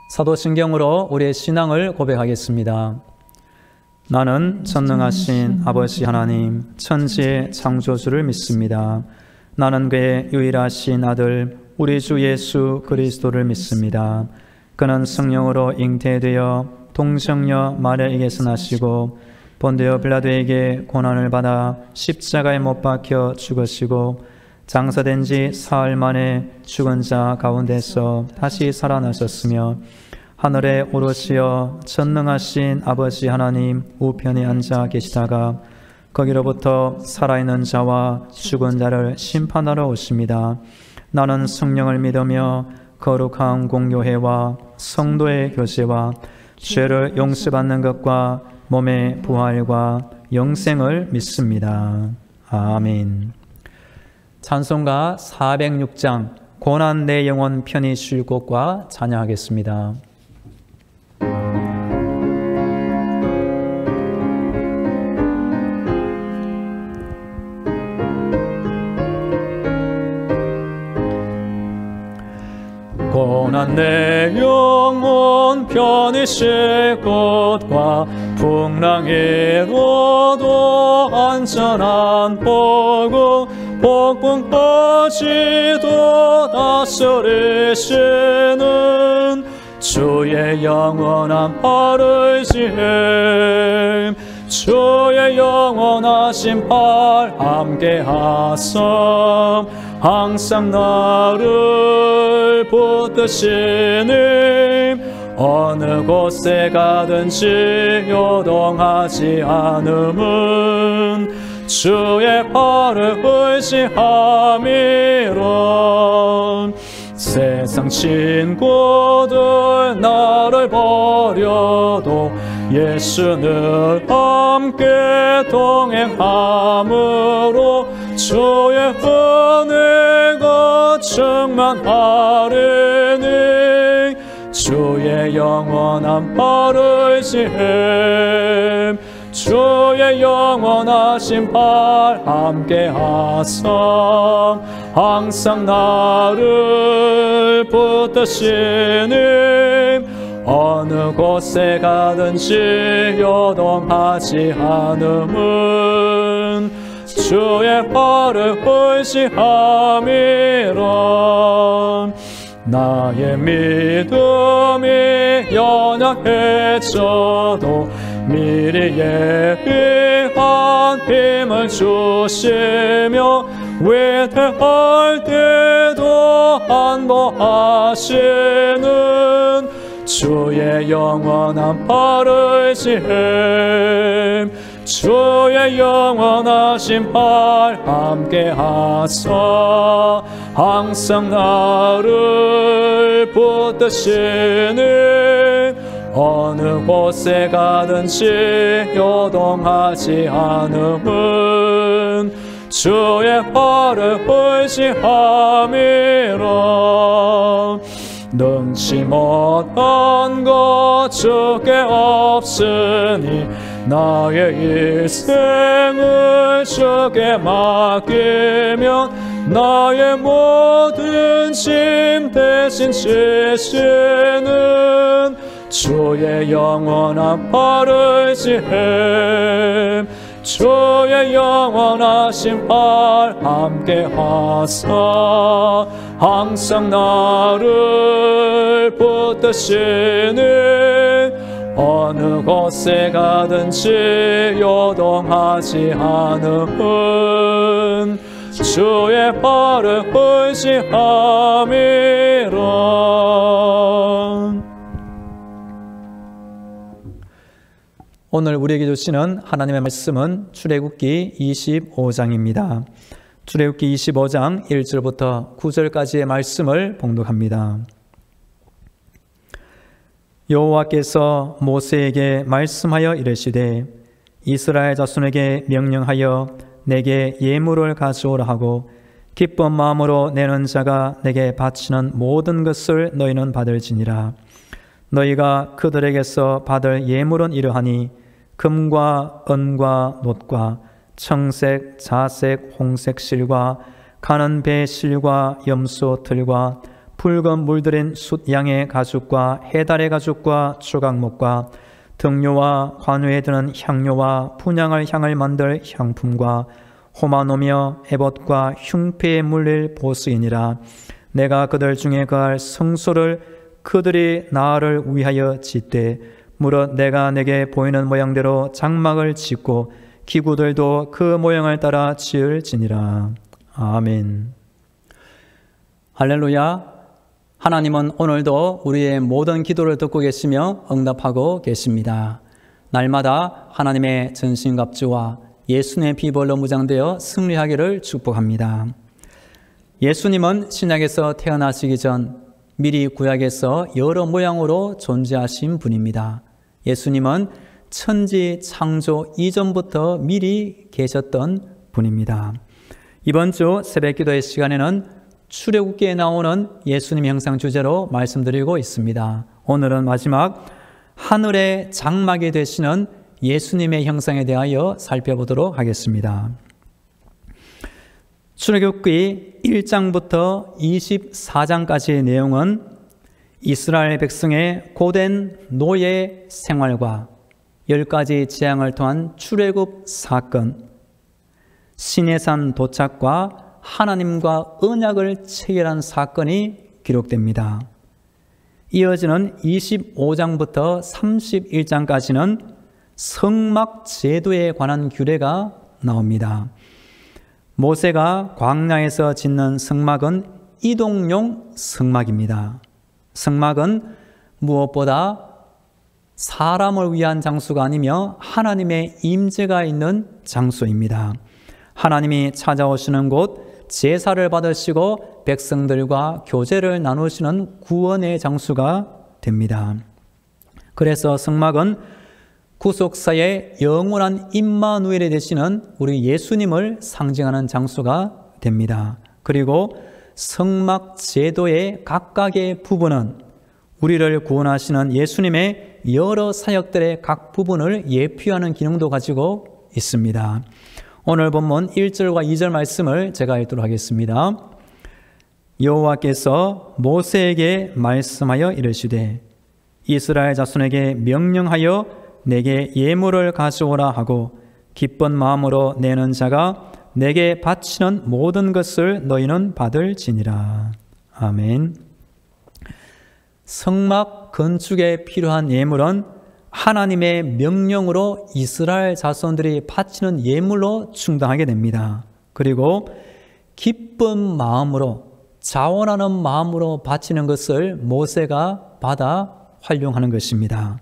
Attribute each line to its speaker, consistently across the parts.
Speaker 1: 사도신경으로 우리의 신앙을 고백하겠습니다. 나는 전능하신 아버지 하나님, 천지의 창조주를 믿습니다. 나는 그의 유일하신 아들, 우리 주 예수 그리스도를 믿습니다. 그는 성령으로 잉태되어 동정녀 마리아에게서 나시고 본디오 빌라도에게 고난을 받아 십자가에 못 박혀 죽으시고 장사된 지 사흘 만에 죽은 자 가운데서 다시 살아나셨으며 하늘에 오르시어 전능하신 아버지 하나님 우편에 앉아 계시다가 거기로부터 살아있는 자와 죽은 자를 심판하러 오십니다. 나는 성령을 믿으며 거룩한 공교회와 성도의 교제와 죄를 용서받는 것과 몸의 부활과 영생을 믿습니다. 아멘. 찬송가 406장 고난 내 영혼 편히 쉴 곳과 찬양하겠습니다. 고난 내 영혼 편히 쉴 곳과 풍랑에로도 안전한 보고 폭풍까지도 다스리시는 주의 영원한 팔의지임 주의 영원하신 팔 함께하사 항상 나를 붙드시니 어느 곳에 가든지 요동하지 않음은 주의 팔을 의지함이라. 세상 친구들 나를 버려도 예수는 함께 동행함으로 주의 은혜가 충만하리니 주의 영원한 팔을 지hem 주의 영원하신 팔 함께하사 항상 나를 붙드시니 어느 곳에 가든지 요동하지 않음은 주의 팔을 의지함이라. 나의 믿음이 연약해져도 미리 예비한 힘을 주시며 위태할 때도 안보하시는 주의 영원한 팔을 지hem 주의 영원하신 팔 함께하사 항상 나를 붙드시니 어느 곳에 가든지 요동하지 않음은 주의 팔을 의지함이라. 능치 못한 것 주께 없으니 나의 일생을 주께 맡기면 나의 모든 짐 대신 지시는 주의 영원한 팔을 지hem 주의 영원하신 팔 함께하사 항상 나를 붙드시니 어느 곳에 가든지 요동하지 않음은 주의 팔을 의지함이라. 오늘 우리에게 주시는 하나님의 말씀은 출애굽기 25장입니다. 출애굽기 25장 1절부터 9절까지의 말씀을 봉독합니다. 여호와께서 모세에게 말씀하여 이르시되 이스라엘 자손에게 명령하여 내게 예물을 가져오라 하고 기쁜 마음으로 내는 자가 내게 바치는 모든 것을 너희는 받을지니라. 너희가 그들에게서 받을 예물은 이러하니 금과 은과 놋과 청색, 자색, 홍색 실과 가는 배 실과 염소 틀과 붉은 물들인 숫양의 가죽과 해달의 가죽과 조각목과 등료와 관우에 드는 향료와 분향할 향을 만들 향품과 호마노며 에봇과 흉패에 물릴 보스이니라. 내가 그들 중에 거할 성소를 그들이 나를 위하여 짓되 무릇 내가 내게 보이는 모양대로 장막을 짓고 기구들도 그 모양을 따라 지을지니라. 아멘. 할렐루야. 하나님은 오늘도 우리의 모든 기도를 듣고 계시며 응답하고 계십니다. 날마다 하나님의 전신갑주와 예수님의 피벌로 무장되어 승리하기를 축복합니다. 예수님은 신약에서 태어나시기 전 미리 구약에서 여러 모양으로 존재하신 분입니다. 예수님은 천지 창조 이전부터 미리 계셨던 분입니다. 이번 주 새벽기도의 시간에는 출애굽기에 나오는 예수님 형상 주제로 말씀드리고 있습니다. 오늘은 마지막 하늘의 장막이 되시는 예수님의 형상에 대하여 살펴보도록 하겠습니다. 출애굽기 1장부터 24장까지의 내용은 이스라엘 백성의 고된 노예 생활과 10가지 재앙을 통한 출애굽 사건, 시내산 도착과 하나님과 언약을 체결한 사건이 기록됩니다. 이어지는 25장부터 31장까지는 성막 제도에 관한 규례가 나옵니다. 모세가 광야에서 짓는 성막은 이동용 성막입니다. 성막은 무엇보다 사람을 위한 장소가 아니며 하나님의 임재가 있는 장소입니다. 하나님이 찾아오시는 곳, 제사를 받으시고 백성들과 교제를 나누시는 구원의 장소가 됩니다. 그래서 성막은 구속사의 영원한 임마누엘이 되시는 우리 예수님을 상징하는 장소가 됩니다. 그리고 성막 제도의 각각의 부분은 우리를 구원하시는 예수님의 여러 사역들의 각 부분을 예표하는 기능도 가지고 있습니다. 오늘 본문 1절과 2절 말씀을 제가 읽도록 하겠습니다. 여호와께서 모세에게 말씀하여 이르시되 이스라엘 자손에게 명령하여 내게 예물을 가져오라 하고 기쁜 마음으로 내는 자가 내게 바치는 모든 것을 너희는 받을지니라. 아멘. 성막 건축에 필요한 예물은 하나님의 명령으로 이스라엘 자손들이 바치는 예물로 충당하게 됩니다. 그리고 기쁜 마음으로 자원하는 마음으로 바치는 것을 모세가 받아 활용하는 것입니다.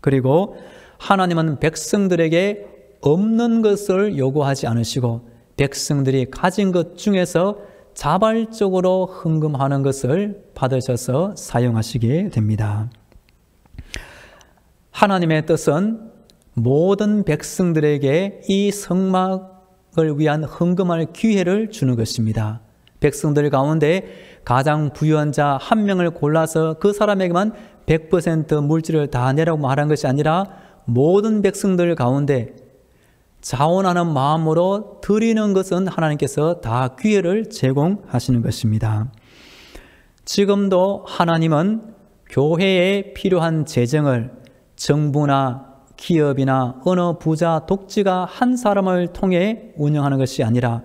Speaker 1: 그리고 하나님은 백성들에게 없는 것을 요구하지 않으시고 백성들이 가진 것 중에서 자발적으로 헌금하는 것을 받으셔서 사용하시게 됩니다. 하나님의 뜻은 모든 백성들에게 이 성막을 위한 헌금할 기회를 주는 것입니다. 백성들 가운데 가장 부유한 자 한 명을 골라서 그 사람에게만 100% 물질을 다 내라고 말한 것이 아니라 모든 백성들 가운데 자원하는 마음으로 드리는 것은 하나님께서 다 기회를 제공하시는 것입니다. 지금도 하나님은 교회에 필요한 재정을 정부나 기업이나 어느 부자 독지가 한 사람을 통해 운영하는 것이 아니라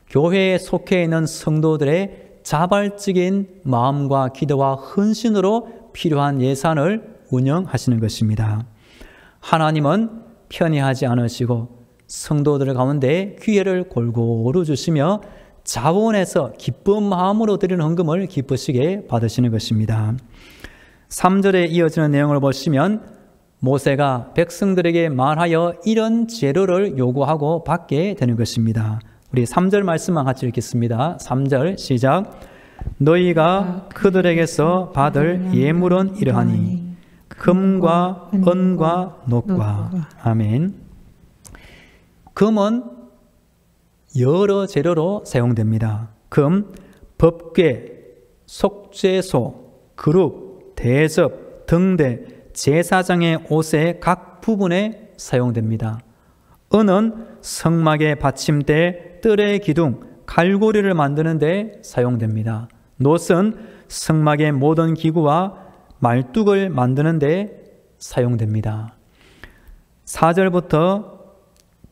Speaker 1: 교회에 속해 있는 성도들의 자발적인 마음과 기도와 헌신으로 필요한 예산을 운영하시는 것입니다. 하나님은 편의하지 않으시고 성도들 가운데 기회를 골고루 주시며 자원해서 기쁜 마음으로 드리는 헌금을 기쁘시게 받으시는 것입니다. 3절에 이어지는 내용을 보시면 모세가 백성들에게 말하여 이런 재료를 요구하고 받게 되는 것입니다. 우리 3절 말씀만 같이 읽겠습니다. 3절 시작. 너희가 그들에게서 받을 예물은 이러하니 금과 은과 녹과. 아멘. 금은 여러 재료로 사용됩니다. 금, 법궤, 속죄소, 그룹, 대접, 등대, 제사장의 옷의 각 부분에 사용됩니다. 은은 성막의 받침대, 뜰의 기둥, 갈고리를 만드는 데 사용됩니다. 놋은 성막의 모든 기구와 말뚝을 만드는 데 사용됩니다. 4절부터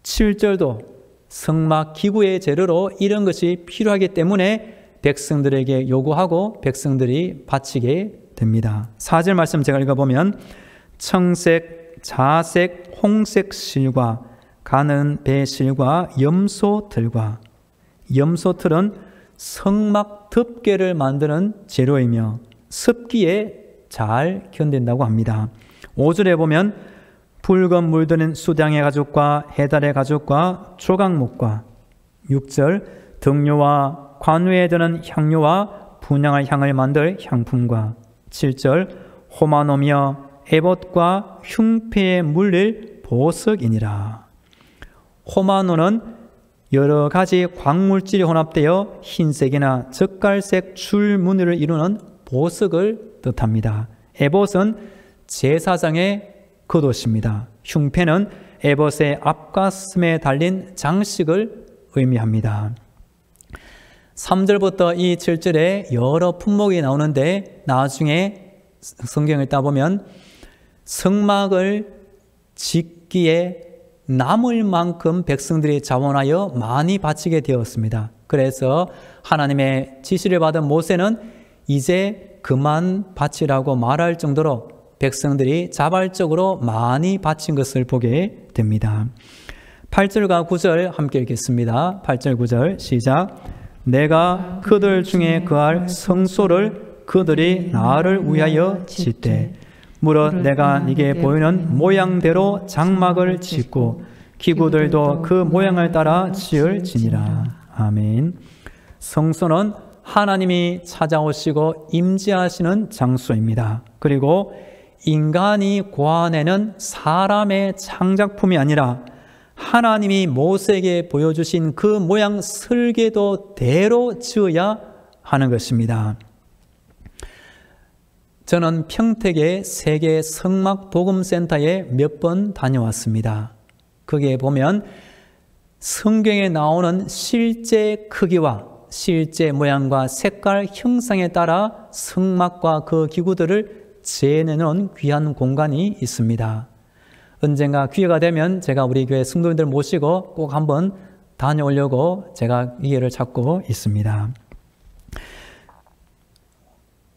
Speaker 1: 7절도 성막 기구의 재료로 이런 것이 필요하기 때문에 백성들에게 요구하고 백성들이 바치게 됩니다. 4절 말씀 제가 읽어보면 청색, 자색, 홍색 실과 가는 배실과 염소틀과, 염소틀은 성막 덮개를 만드는 재료이며 습기에 잘 견딘다고 합니다. 5절에 보면 붉은 물드는 수량의 가죽과 해달의 가죽과 조각목과, 6절 등료와 관우에 드는 향료와 분향할 향을 만들 향품과, 7절 호마노며 에봇과 흉패에 물릴 보석이니라. 호마노는 여러 가지 광물질이 혼합되어 흰색이나 젓갈색 줄무늬를 이루는 보석을 뜻합니다. 에봇은 제사장의 겉옷입니다. 흉패는 에봇의 앞가슴에 달린 장식을 의미합니다. 3절부터 이 7절에 여러 품목이 나오는데 나중에 성경을 따보면 성막을 짓기에 남을 만큼 백성들이 자원하여 많이 바치게 되었습니다. 그래서 하나님의 지시를 받은 모세는 이제 그만 바치라고 말할 정도로 백성들이 자발적으로 많이 바친 것을 보게 됩니다. 8절과 9절 함께 읽겠습니다. 8절 9절 시작. 내가 그들 중에 거할 성소를 그들이 나를 위하여 짓되 무릇 내가 네게 보이는 모양대로 장막을 짓고 기구들도 그 모양을 따라 지을지니라. 아멘. 성소는 하나님이 찾아오시고 임재하시는 장소입니다. 그리고 인간이 고안해낸 사람의 창작품이 아니라 하나님이 모세에게 보여주신 그 모양 설계도대로 지어야 하는 것입니다. 저는 평택의 세계 성막 복음센터에 몇 번 다녀왔습니다. 거기에 보면 성경에 나오는 실제 크기와 실제 모양과 색깔 형상에 따라 성막과 그 기구들을 재내놓은 귀한 공간이 있습니다. 언젠가 기회가 되면 제가 우리 교회 성도님들 모시고 꼭 한번 다녀오려고 제가 기회를 찾고 있습니다.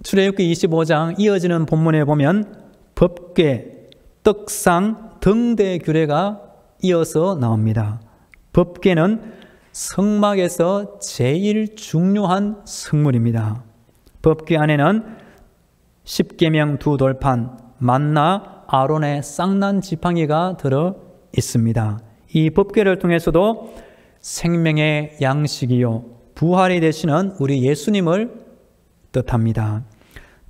Speaker 1: 출애굽기 25장 이어지는 본문에 보면 법궤, 떡상, 등대 규례가 이어서 나옵니다. 법궤는 성막에서 제일 중요한 성물입니다. 법궤 안에는 십계명 두 돌판, 만나, 아론의 쌍난 지팡이가 들어 있습니다. 이 법궤를 통해서도 생명의 양식이요 부활이 되시는 우리 예수님을 뜻합니다.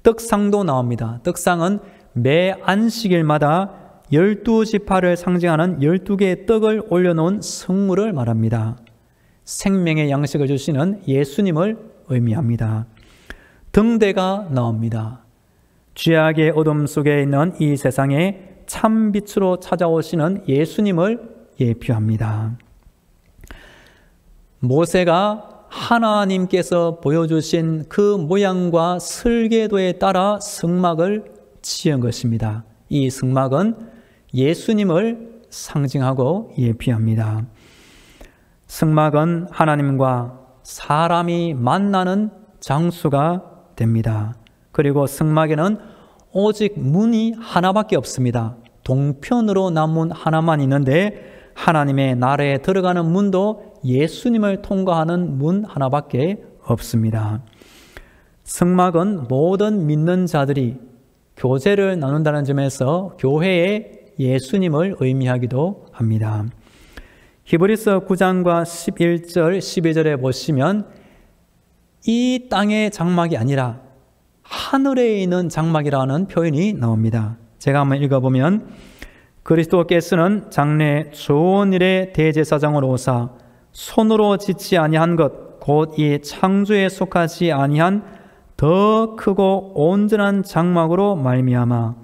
Speaker 1: 떡상도 나옵니다. 떡상은 매 안식일마다 12지파를 상징하는 12개의 떡을 올려놓은 성물을 말합니다. 생명의 양식을 주시는 예수님을 의미합니다. 등대가 나옵니다. 죄악의 어둠 속에 있는 이 세상에 참 빛으로 찾아오시는 예수님을 예표합니다. 모세가 하나님께서 보여주신 그 모양과 설계도에 따라 성막을 지은 것입니다. 이 성막은 예수님을 상징하고 예표합니다. 성막은 하나님과 사람이 만나는 장소가 됩니다. 그리고 성막에는 오직 문이 하나밖에 없습니다. 동편으로 난 문 하나만 있는데 하나님의 나라에 들어가는 문도 예수님을 통과하는 문 하나밖에 없습니다. 성막은 모든 믿는 자들이 교제를 나눈다는 점에서 교회의 예수님을 의미하기도 합니다. 히브리서 9장과 11절, 12절에 보시면 이 땅의 장막이 아니라 하늘에 있는 장막이라는 표현이 나옵니다. 제가 한번 읽어보면 그리스도께서는 장래 좋은 일의 대제사장으로 오사 손으로 짓지 아니한 것 곧 이 창조에 속하지 아니한 더 크고 온전한 장막으로 말미암아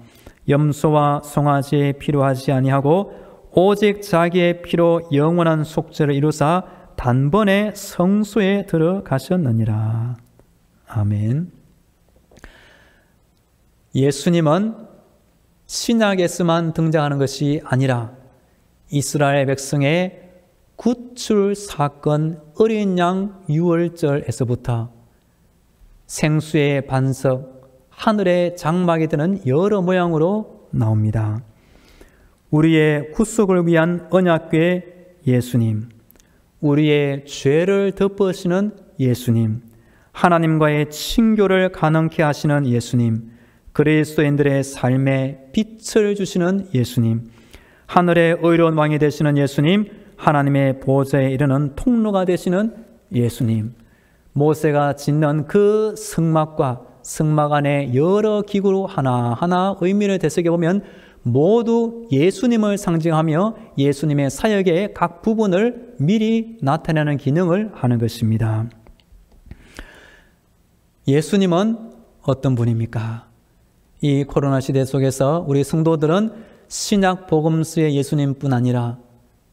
Speaker 1: 염소와 송아지에 필요하지 아니하고 오직 자기의 피로 영원한 속죄를 이루사 단번에 성소에 들어가셨느니라. 아멘. 예수님은 신약에서만 등장하는 것이 아니라 이스라엘 백성의 구출 사건 어린 양 유월절에서부터 생수의 반석, 하늘의 장막이 되는 여러 모양으로 나옵니다. 우리의 구속을 위한 언약궤 예수님, 우리의 죄를 덮으시는 예수님, 하나님과의 친교를 가능케 하시는 예수님, 그리스도인들의 삶에 빛을 주시는 예수님, 하늘의 의로운 왕이 되시는 예수님, 하나님의 보좌에 이르는 통로가 되시는 예수님, 모세가 짓는 그 성막과 성막 안에 여러 기구로 하나하나 의미를 되새겨보면 모두 예수님을 상징하며 예수님의 사역의 각 부분을 미리 나타내는 기능을 하는 것입니다. 예수님은 어떤 분입니까? 이 코로나 시대 속에서 우리 성도들은 신약 복음서의 예수님뿐 아니라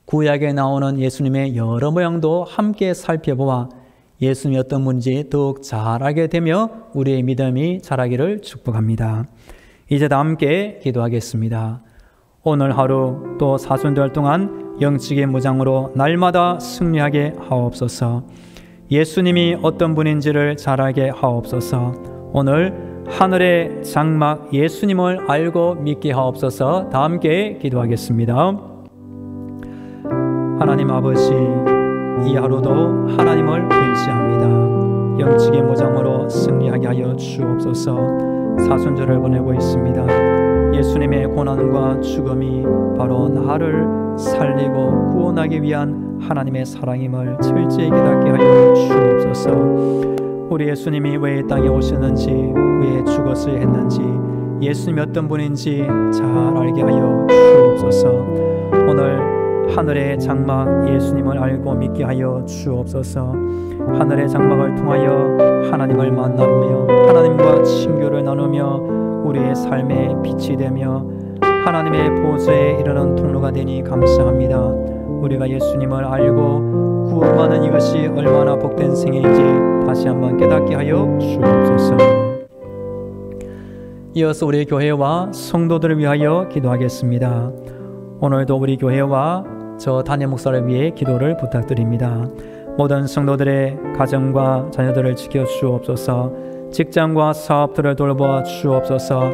Speaker 1: 구약에 나오는 예수님의 여러 모양도 함께 살펴보아 예수님이 어떤 분인지 더욱 잘 알게 되며 우리의 믿음이 자라기를 축복합니다. 이제 다 함께 기도하겠습니다. 오늘 하루 또 사순절 동안 영적인 무장으로 날마다 승리하게 하옵소서. 예수님이 어떤 분인지를 잘 알게 하옵소서. 오늘 하늘의 장막 예수님을 알고 믿게 하옵소서. 다 함께 기도하겠습니다. 하나님 아버지, 이 하루도 하나님을 의지합니다. 영적인 무장으로 승리하게 하여 주옵소서. 사순절을 보내고 있습니다. 예수님의 고난과 죽음이 바로 나를 살리고 구원하기 위한 하나님의 사랑임을 철저히 깨닫게 하여 주옵소서. 우리 예수님이 왜 이 땅에 오셨는지, 왜 죽었어야 했는지, 예수님이 어떤 분인지 잘 알게 하여 주옵소서. 오늘 하늘의 장막 예수님을 알고 믿게 하여 주옵소서. 하늘의 장막을 통하여 하나님을 만나며 하나님과 친교를 나누며 우리의 삶에 빛이 되며 하나님의 보좌에 이르는 통로가 되니 감사합니다. 우리가 예수님을 알고 구원받는 이것이 얼마나 복된 생애인지 다시 한번 깨닫게 하여 주옵소서. 이어서 우리 교회와 성도들을 위하여 기도하겠습니다. 오늘도 우리 교회와 저 담임 목사를 위해 기도를 부탁드립니다. 모든 성도들의 가정과 자녀들을 지켜 주옵소서. 직장과 사업들을 돌보아 주옵소서.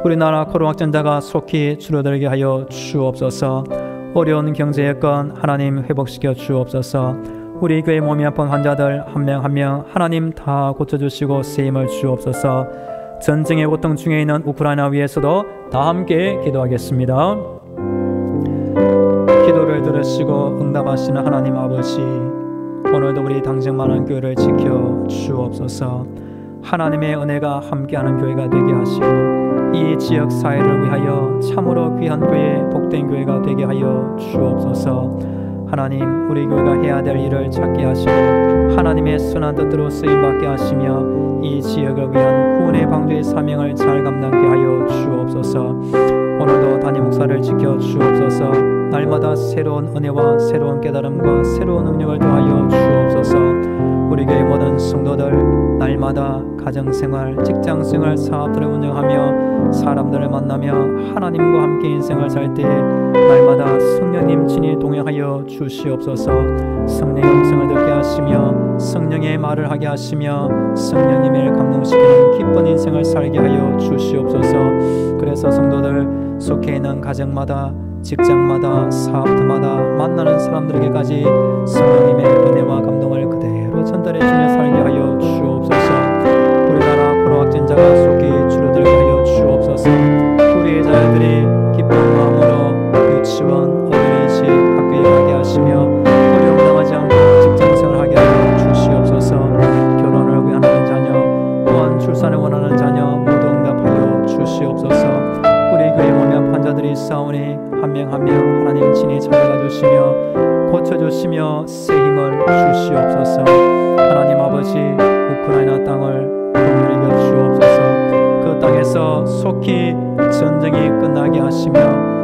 Speaker 1: 우리나라 코로나 확진자가 속히 줄어들게 하여 주옵소서. 어려운 경제 여건 하나님 회복시켜 주옵소서. 우리 교회 몸이 아픈 환자들 한 명 한 명 하나님 다 고쳐주시고 쓰임을 주옵소서. 전쟁의 고통 중에 있는 우크라이나 위에서도 다 함께 기도하겠습니다. 기도를 들으시고 응답하시는 하나님 아버지, 오늘도 우리 당정만한 교회를 지켜 주옵소서. 하나님의 은혜가 함께하는 교회가 되게 하시고 이 지역 사회를 위하여 참으로 귀한 교회, 복된 교회가 되게 하여 주옵소서. 하나님, 우리 교회가 해야 될 일을 찾게 하시고 하나님의 선한 뜻대로 쓰임받게 하시며 이 지역을 위한 구원의 방주의 사명을 잘 감당케 하여 주옵소서. 오늘도 담임 목사를 지켜 주옵소서. 날마다 새로운 은혜와 새로운 깨달음과 새로운 능력을 더하여 주옵소서. 우리 교회 모든 성도들 날마다 가정생활, 직장생활, 사업들을 운영하며 사람들을 만나며 하나님과 함께 인생을 살 때 날마다 성령님 친히 동행하여 주시옵소서. 성령의 음성을 듣게 하시며 성령의 말을 하게 하시며 성령님을 감동시키는 기쁜 인생을 살게 하여 주시옵소서. 그래서 성도들 속해 있는 가정마다, 직장마다, 사업터마다 만나는 사람들에게까지 성령님의 은혜와 감동을 그대로 전달해 주며 살게 하여 주옵소서. 우리나라 코로나 확진자가 속히 줄어들게 하여 주옵소서. 우리의 자녀들이 기쁜 마음으로 유치원, 어린이집, 학교에 가게 하시며 어려움 당하지 않고 직장생활을 하게 하여 주시옵소서. 결혼을 원하는 자녀, 또한 출산을 원하는 자녀 모두 응답하여 주시옵소서. 우리 교회 몸이 아픈 환자들이 있사오니 한 명 한 명 하나님 친히 찾아가 주시며 고쳐주시며 새 힘을 주시옵소서. 하나님 아버지, 우크라이나 땅을 긍휼히 여겨 주옵소서. 그 땅에서 속히 전쟁이 끝나게 하시며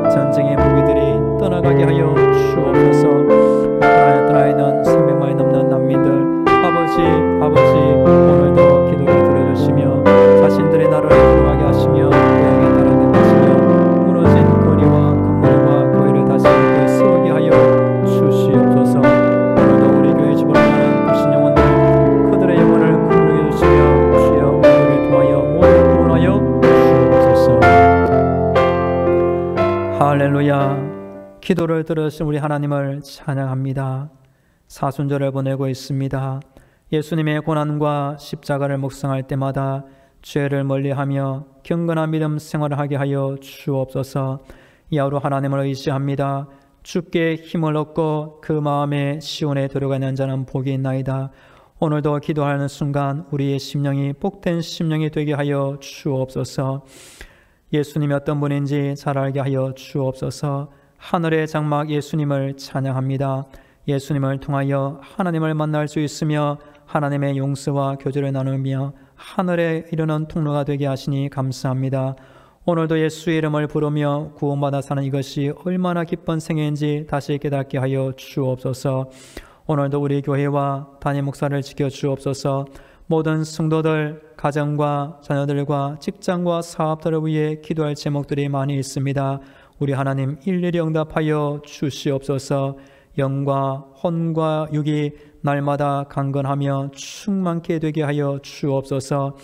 Speaker 1: 전쟁의 무기들이 떠나가게 하여 주옵소서. 우크라이나 땅에 있는 300만이 넘는 난민들 아버지 오늘도 기도를 들어주시며 자신들의 나라를 구하게 하시며 할렐루야. 기도를 들으신 우리 하나님을 찬양합니다. 사순절을 보내고 있습니다. 예수님의 고난과 십자가를 묵상할 때마다 죄를 멀리하며 경건한 믿음 생활을 하게 하여 주옵소서. 이 하루 하나님을 의지합니다. 주께 힘을 얻고 그 마음에 시온에 들어가는 자는 복이 있나이다. 오늘도 기도하는 순간 우리의 심령이 복된 심령이 되게 하여 주옵소서. 예수님이 어떤 분인지 잘 알게 하여 주옵소서. 하늘의 장막 예수님을 찬양합니다. 예수님을 통하여 하나님을 만날 수 있으며 하나님의 용서와 교제를 나누며 하늘에 이르는 통로가 되게 하시니 감사합니다. 오늘도 예수의 이름을 부르며 구원받아 사는 이것이 얼마나 기쁜 생애인지 다시 깨닫게 하여 주옵소서. 오늘도 우리 교회와 담임 목사를 지켜 주옵소서. 모든 성도들, 가정과 자녀들과 직장과 사업들을 위해 기도할 제목들이 많이 있습니다. 우리 하나님 일일이 응답하여 주시옵소서. 영과 혼과 육이 날마다 강건하며 충만케 되게 하여 주옵소서.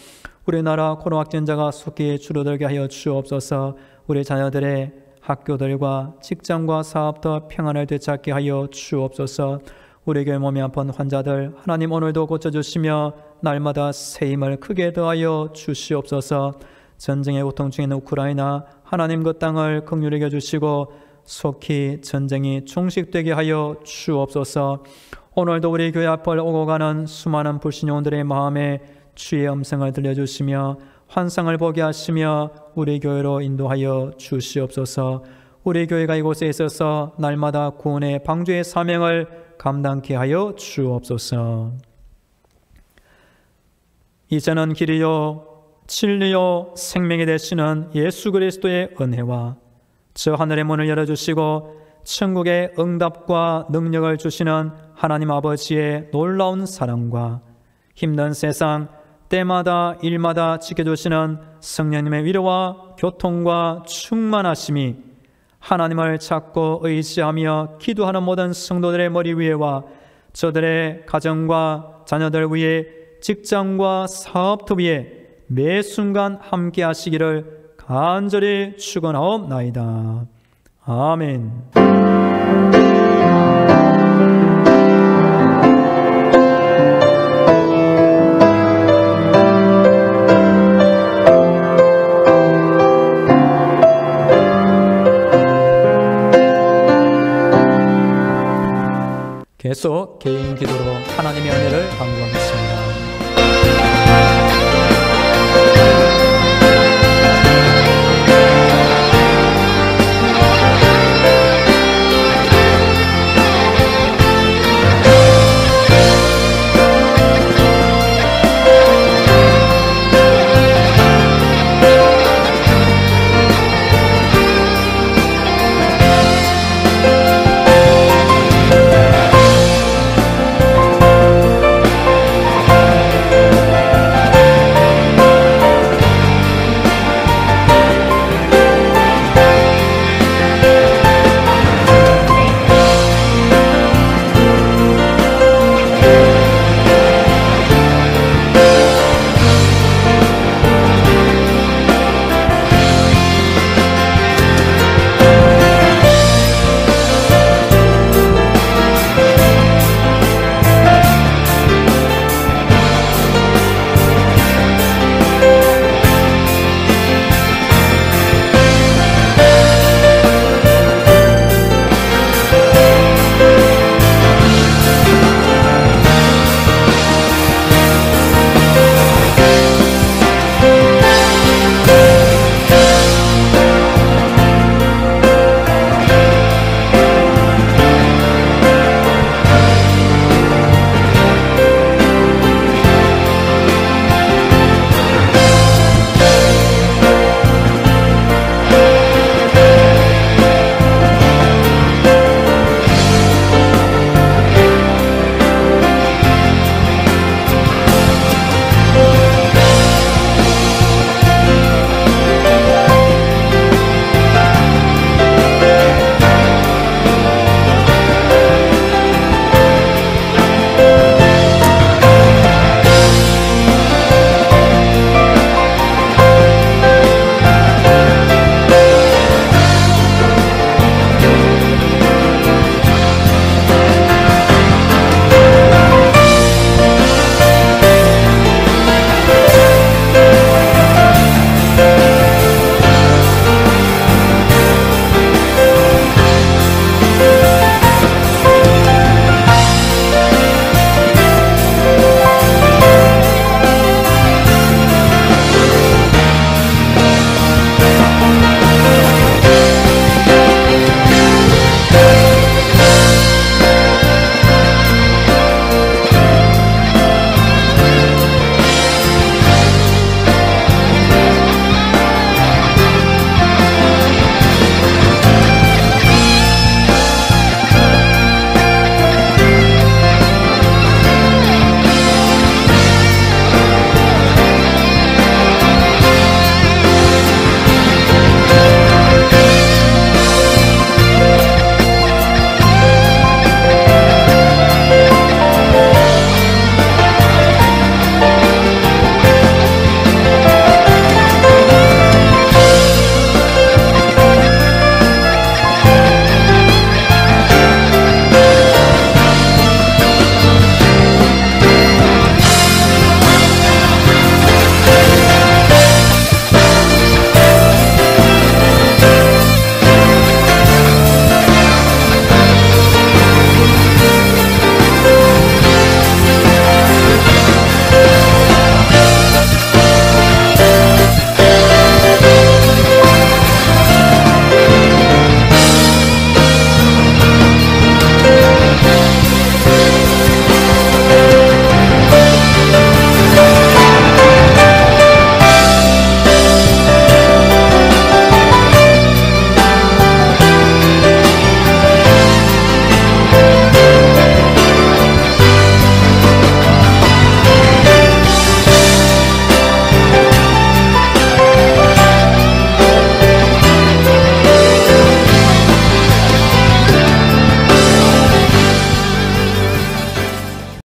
Speaker 1: 우리나라 코로나 확진자가 속히 줄어들게 하여 주옵소서. 우리 자녀들의 학교들과 직장과 사업도 평안을 되찾게 하여 주옵소서. 우리 교회 몸이 아픈 환자들 하나님 오늘도 고쳐주시며 날마다 새 힘을 크게 더하여 주시옵소서. 전쟁의 고통 중에 있는 우크라이나 하나님 그 땅을 긍휼히 여겨주시고 속히 전쟁이 종식되게 하여 주옵소서. 오늘도 우리 교회 앞을 오고 가는 수많은 불신용들의 마음에 주의 음성을 들려주시며 환상을 보게 하시며 우리 교회로 인도하여 주시옵소서. 우리 교회가 이곳에 있어서 날마다 구원의 방주의 사명을 감당케 하여 주옵소서. 이제는 길이요 진리요 생명이 되시는 예수 그리스도의 은혜와 저 하늘의 문을 열어주시고 천국의 응답과 능력을 주시는 하나님 아버지의 놀라운 사랑과 힘든 세상 때마다 일마다 지켜주시는 성령님의 위로와 교통과 충만하심이 하나님을 찾고 의지하며 기도하는 모든 성도들의 머리 위에와 저들의 가정과 자녀들 위에 직장과 사업터 위에 매 순간 함께 하시기를 간절히 축원하옵나이다. 아멘. 계속 개인 기도로 하나님의 은혜를 간구하겠습니다.